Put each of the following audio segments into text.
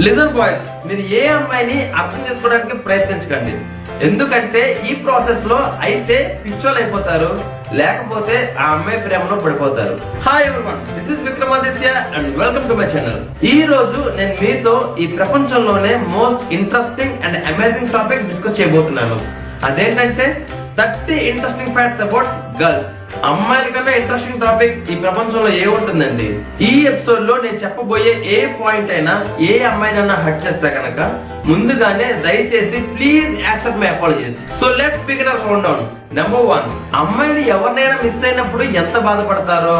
Listen boys, మీరు ఏ అమ్మాయిని అర్థం చేసుకోవడానికి ప్రయత్నించకండి. ఎందుకంటే ఈ ప్రాసెస్ లో అయితే పిచ్చోళ్ళు అయిపోతారు, లేకపోతే ఆ అమ్మాయి ప్రేమలో పడిపోతారు. Hi everyone, this is Vikramaditya and welcome to my channel. ఈ రోజు నేను మీతో ఈ ప్రపంచంలోనే most interesting and amazing topic discuss చేయబోతున్నాను. అదేంటంటే 30 ఇంట్రెస్టింగ్ ఫ్యాక్ట్స్ అబౌట్ గర్ల్స్. అమ్మాయిల కన్నా ఇంట్రెస్టింగ్ టాపిక్ ఈ ప్రపంచంలో ఏ ఉంటుందండి? ఈ ఎపిసోడ్ లో నేను చెప్పబోయే ఏ పాయింట్ అయినా ఏ అమ్మాయినైనా హర్ట్ చేస్తే కనుక ముందుగానే దయచేసి please accept my apologies. So let's begin our countdown. Number 1, అమ్మాయిలు ఎవరినైనా మిస్ అయినప్పుడు ఎంత బాధపడతారో,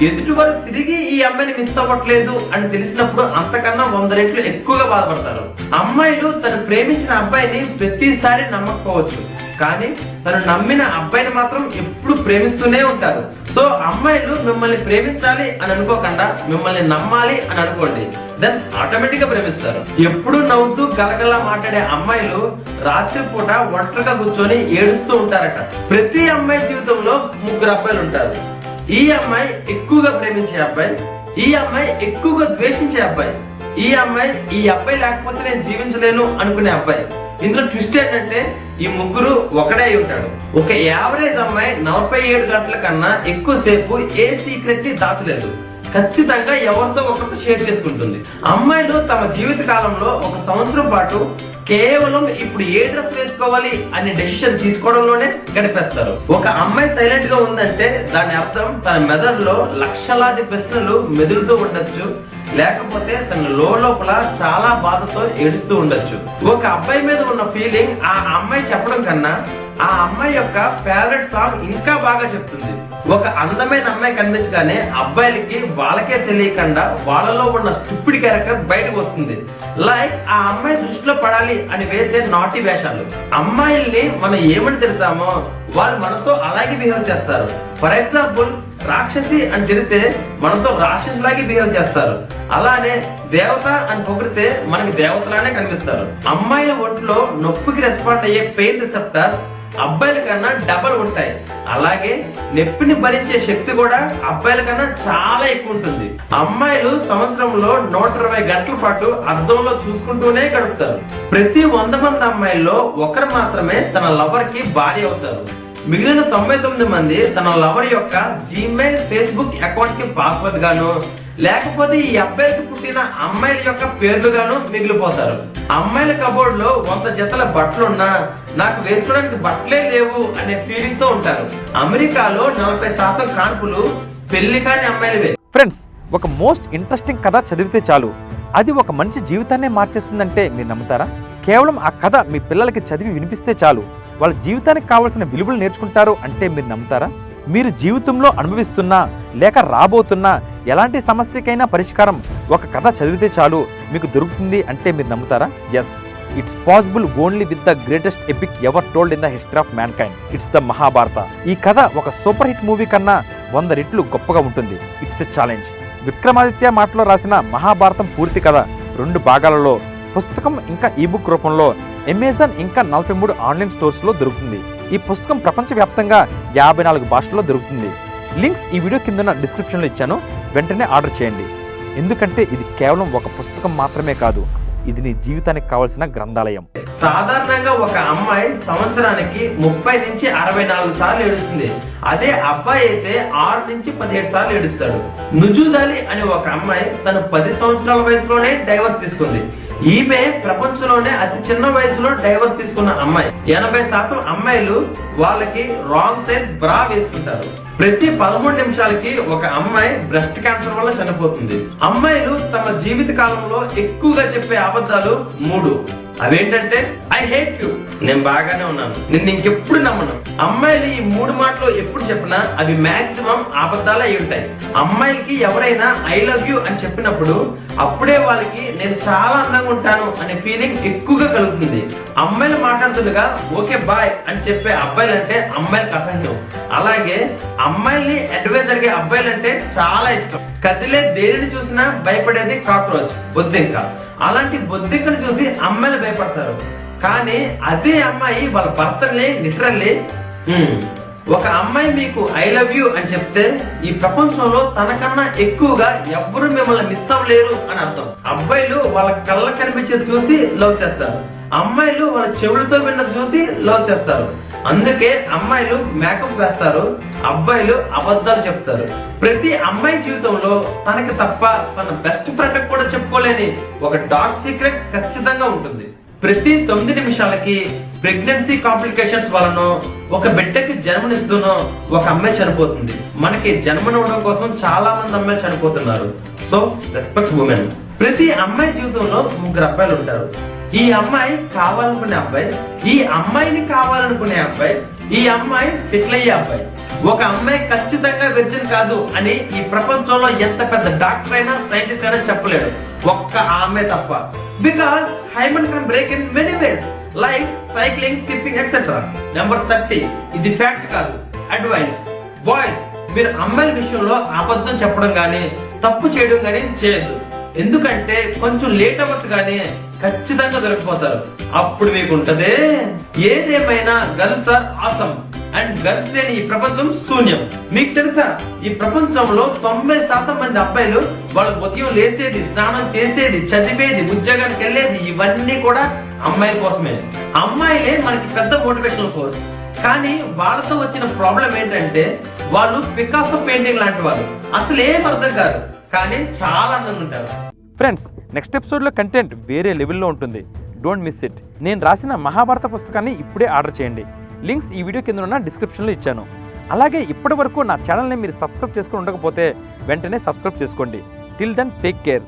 ఎదుటి వారు తిరిగి ఈ అమ్మాయిని మిస్ అవ్వట్లేదు అని తెలిసినప్పుడు అంతకన్నా 100 రెట్లు ఎక్కువగా బాధపడతారు. అమ్మాయిలు తను ప్రేమించిన అబ్బాయిని ప్రతిసారి నమ్మకపోవచ్చు, కానీ తను నమ్మిన అబ్బాయిని మాత్రం ఎప్పుడు ప్రేమిస్తూనే ఉంటారు. సో అమ్మాయిలు మిమ్మల్ని ప్రేమించాలి అని అనుకోకుండా మిమ్మల్ని నమ్మాలి అని అనుకోండి, దెన్ ఆటోమేటిక్ గా ప్రేమిస్తారు. ఎప్పుడు నవ్వుతూ గలగలా మాట్లాడే అమ్మాయిలు రాత్రిపూట ఒంటరిగా కూర్చొని ఏడుస్తూ ఉంటారట. ప్రతి అమ్మాయి జీవితంలో 3 అబ్బాయిలు ఉంటారు. ఈ అమ్మాయి ఎక్కువగా ప్రేమించే అబ్బాయి, ఈ అమ్మాయి ఎక్కువగా ద్వేషించే అబ్బాయి, ఈ అమ్మాయి ఈ అబ్బాయి లేకపోతే నేను జీవించలేను అనుకునే అబ్బాయి. ఇందులో ట్విస్ట్ ఏంటంటే ఈ 3 ఒకడే అయి ఉంటాడు. ఒక యావరేజ్ అమ్మాయి 47 గంటల కన్నా ఎక్కువసేపు ఏ సీక్రెట్ ని దాచలేదు. ఖచ్చితంగా ఎవరితో ఒకరితో షేర్ చేసుకుంటుంది. అమ్మాయిలు తమ జీవిత కాలంలో 1 సంవత్సరం పాటు కేవలం ఇప్పుడు ఏ డ్రెస్ వేసుకోవాలి అనే డెసిషన్ తీసుకోవడంలోనే గడిపేస్తారు. ఒక అమ్మాయి సైలెంట్ గా ఉందంటే దాని అర్థం తన మెదడులో లక్షలాది ప్రశ్నలు మెదులుతూ ఉండొచ్చు, లేకపోతే తన లోపల చాలా బాధతో ఏడుస్తూ ఉండొచ్చు. ఒక అబ్బాయి మీద ఉన్న ఫీలింగ్ ఆ అమ్మాయి చెప్పడం కన్నా ఆ అమ్మాయి యొక్క ఫేవరెట్ సాంగ్ ఇంకా బాగా చెప్తుంది. ఒక అందమైన అమ్మాయి కనిపించగానే అబ్బాయిలకి వాళ్ళకే తెలియకుండా వాళ్ళలో ఉన్న స్టూపిడ్ క్యారెక్టర్ బయటకు వస్తుంది. లైక్ ఆ అమ్మాయి దృష్టిలో పడాలి అని వేసే నాటి వేషాలు. అమ్మాయిల్ని మనం ఏమని తిడతామో వాళ్ళు మనతో అలాగే బిహేవ్ చేస్తారు. ఫర్ ఎగ్జాంపుల్, రాక్షసి అని తిరిగితే మనతో రాక్షసి లాగే బిహేవ్ చేస్తారు. అలానే దేవత అని పొగిడితే మనకి దేవతలానే కనిపిస్తారు. అమ్మాయిల ఒంట్లో నొప్పికి రెస్పాండ్ అయ్యే పెయిన్ రిసెప్టర్స్ అబ్బాయిల కన్నా డబల్ ఉంటాయి. అలాగే నొప్పిని భరించే శక్తి కూడా అబ్బాయిల కన్నా చాలా ఎక్కువ ఉంటుంది. అమ్మాయిలు సంవత్సరంలో 120 గంటల పాటు అద్దంలో చూసుకుంటూనే గడుపుతారు. ప్రతి 100 మంది అమ్మాయిల్లో ఒకరు మాత్రమే తన లవర్ కి భార్య అవుతారు. మిగిలిన 99 మంది తన లవర్ యొక్క జీమెయిల్, ఫేస్బుక్ అకౌంట్ కి పాస్వర్డ్ గాను, లేకపోతే ఈ అబ్బాయికి పుట్టిన అమ్మాయిల యొక్క పేర్లు గాను మిగిలిపోతారు. అమ్మాయిల కబోర్డ్ లో 100 జతల బట్టలున్నా నాకు వేసుకోవడానికి బట్టలే లేవు అనే ఫీలింగ్ తో ఉంటారు. అమెరికాలో 40% కాన్పులు పెళ్లి కాని అమ్మాయిలవే. ఫ్రెండ్స్, ఒక మోస్ట్ ఇంట్రెస్టింగ్ కథ చదివితే చాలు అది ఒక మనిషి జీవితాన్నే మార్చేస్తుందంటే మీరు నమ్ముతారా? కేవలం ఆ కథ మీ పిల్లలకి చదివి వినిపిస్తే చాలు వాళ్ళ జీవితానికి కావాల్సిన విలువలు నేర్చుకుంటారు అంటే మీరు నమ్ముతారా? మీరు జీవితంలో అనుభవిస్తున్నా లేక రాబోతున్నా ఎలాంటి సమస్యకైనా పరిష్కారం ఒక కథ చదివితే చాలు మీకు దొరుకుతుంది అంటే మీరు నమ్ముతారా? Yes, it's possible only with the greatest epic ever told in the history of mankind. It's the Mahabharata. ఈ కథ ఒక సూపర్ హిట్ మూవీ కన్నా 100 రెట్లు గొప్పగా ఉంటుంది. It's a challenge. విక్రమాదిత్య మాటలో రాసిన మహాభారతం పూర్తి కథ 2 భాగాలలో పుస్తకం ఇంకా ఈబుక్ రూపంలో అమెజాన్ ఇంకా 43 ఆన్లైన్ స్టోర్స్ లో దొరుకుతుంది. ఈ పుస్తకం ప్రపంచవ్యాప్తంగా 54 భాషల్లో దొరుకుతుంది. లింక్స్ ఈ వీడియో కింద డిస్క్రిప్షన్లో ఇచ్చాను, వెంటనే ఆర్డర్ చేయండి. ఎందుకంటే ఇది కేవలం ఒక పుస్తకం మాత్రమే కాదు, ఇది నీ జీవితానికి కావాల్సిన గ్రంథాలయం. సాధారణంగా ఒక అమ్మాయి సంవత్సరానికి 30 నుంచి 64 సార్లు ఏడుస్తుంది. అదే అబ్బాయి అయితే 6 నుంచి 17 సార్లు ఏడుస్తాడు. నుజూద్ అనే ఒక అమ్మాయి తన 10 సంవత్సరాల వయసులోనే డైవర్స్ తీసుకుంది. ఈమె ప్రపంచంలోనే అతి చిన్న వయసులో డైవర్స్ తీసుకున్న అమ్మాయి. 80% అమ్మాయిలు వాళ్ళకి రాంగ్ సైజ్ బ్రా వేసుకుంటారు. ప్రతి 13 నిమిషాలకి ఒక అమ్మాయి బ్రెస్ట్ క్యాన్సర్ వల్ల చనిపోతుంది. అమ్మాయిలు తమ జీవిత కాలంలో ఎక్కువగా చెప్పే అబద్ధాలు 3. అవేంటంటే ఐ హేట్ యు, నేను బాగానే ఉన్నాను, నిన్ను ఇంకెప్పుడు నమ్మను. అమ్మాయిలు ఈ 3 మాటలు ఎప్పుడు చెప్పినా అవి మాక్సిమం అబద్ధాలు అయి ఉంటాయి. అమ్మాయిలకి ఎవరైనా ఐ లవ్ యూ అని చెప్పినప్పుడు అప్పుడే వాళ్ళకి నేను చాలా అందంగా ఉంటాను అనే ఫీలింగ్ ఎక్కువగా కలుగుతుంది. అమ్మాయిలు మాట్లాడుతుండగా ఓకే బాయ్ అని చెప్పే అబ్బాయిలంటే అమ్మాయిలకు అసహ్యం. అలాగే అమ్మాయిల్ని అడ్వైజ్ అడిగే అబ్బాయిలంటే చాలా ఇష్టం. కదిలే దేనిని చూసినా భయపడేది కాక్రోచ్, బొద్దింక. అలాంటి బొద్దింకను చూసి అమ్మాయిలు భయపడతారు. కానీ అదే అమ్మాయి వాళ్ళ భర్తల్ని లిటరల్లీ ఒక అమ్మాయి మీకు ఐ లవ్ యూ అని చెప్తే ఈ ప్రపంచంలో తనకన్నా ఎక్కువగా ఎవ్వరూ మిమ్మల్ని మిస్ అవ్వలేరు అని అర్థం. అబ్బాయిలు వాళ్ళ కళ్ళకు కనిపించేది చూసి లవ్ చేస్తారు, అమ్మాయిలు వాళ్ళ చెవులతో విన్నది చూసి లవ్ చేస్తారు. అందుకే అమ్మాయిలు మేకప్ వేస్తారు, అబ్బాయిలు అబద్ధాలు చెప్తారు. ప్రతి అమ్మాయి జీవితంలో తనకి తప్ప తన బెస్ట్ ఫ్రెండ్ కూడా చెప్పుకోలేని ఒక డార్క్ సీక్రెట్ ఖచ్చితంగా ఉంటుంది. ప్రతి 9 నిమిషాలకి ప్రెగ్నెన్సీ కాంప్లికేషన్స్ వలన ఒక బిడ్డకి జన్మనిస్తూనో ఒక అమ్మాయి చనిపోతుంది. మనకి జన్మనివ్వడం కోసం చాలా మంది అమ్మాయిలు చనిపోతున్నారు. So respect women. ప్రతి అమ్మాయి జీవితంలో 3 అబ్బాయిలు ఉంటారు. ఈ అమ్మాయి కావాలనుకునే అబ్బాయి, ఈ అమ్మాయిని కావాలనుకునే అబ్బాయి, ఈ అమ్మాయి సెటిల్ అయ్యే అబ్బాయి. ఒక అమ్మాయి ఖచ్చితంగా వెర్జిన్ కాదు అని ఈ ప్రపంచంలో ఎంత పెద్ద డాక్టర్ అయినా సైంటిస్ట్ అయినా చెప్పలేడు, ఒక్క ఆమె తప్ప. Because Hyman can break in many ways like cycling, skipping etcetera. Number 30, ఇది ఫ్యాక్ట్ కాదు, అడ్వైస్. బాయ్స్, మీరు అమ్మాయిల విషయంలో అబద్ధం చెప్పడం గానీ తప్పు చేయడం గానీ చేయొద్దు. ఎందుకంటే కొంచెం లేట్ అవ్వచ్చు కానీ ఖచ్చితంగా దొరికిపోతారు. అప్పుడు మీకు ఉంటదే. ఏదేమైనా girls are awesome and girls లేని ఈ ప్రపంచం శూన్యం. మీకు తెలుసా, ఈ ప్రపంచంలో 90% మంది అబ్బాయిలు వాళ్ళు ఉదయం లేసేది, స్నానం చేసేది, చదివేది, ఉద్యోగానికి వెళ్ళేది ఇవన్నీ కూడా అమ్మాయిల కోసమే. అమ్మాయిలే మనకి పెద్ద మోటివేషనల్ ఫోర్స్. కానీ వాళ్ళతో వచ్చిన ప్రాబ్లం ఏంటంటే వాళ్ళు పికాసో పెయింటింగ్ లాంటి వాళ్ళు. అసలు ఏం అర్థం కాదు, కానీ చాలా అందంగా ఉంటారు. ఫ్రెండ్స్, నెక్స్ట్ ఎపిసోడ్లో కంటెంట్ వేరే లెవెల్లో ఉంటుంది. Don't miss it. నేను రాసిన మహాభారత పుస్తకాన్ని ఇప్పుడే ఆర్డర్ చేయండి. లింక్స్ ఈ వీడియో కింద ఉన్న డిస్క్రిప్షన్లో ఇచ్చాను. అలాగే ఇప్పటి వరకు నా ఛానల్ని మీరు సబ్స్క్రైబ్ చేసుకుని ఉండకపోతే వెంటనే సబ్స్క్రైబ్ చేసుకోండి. Till then take care.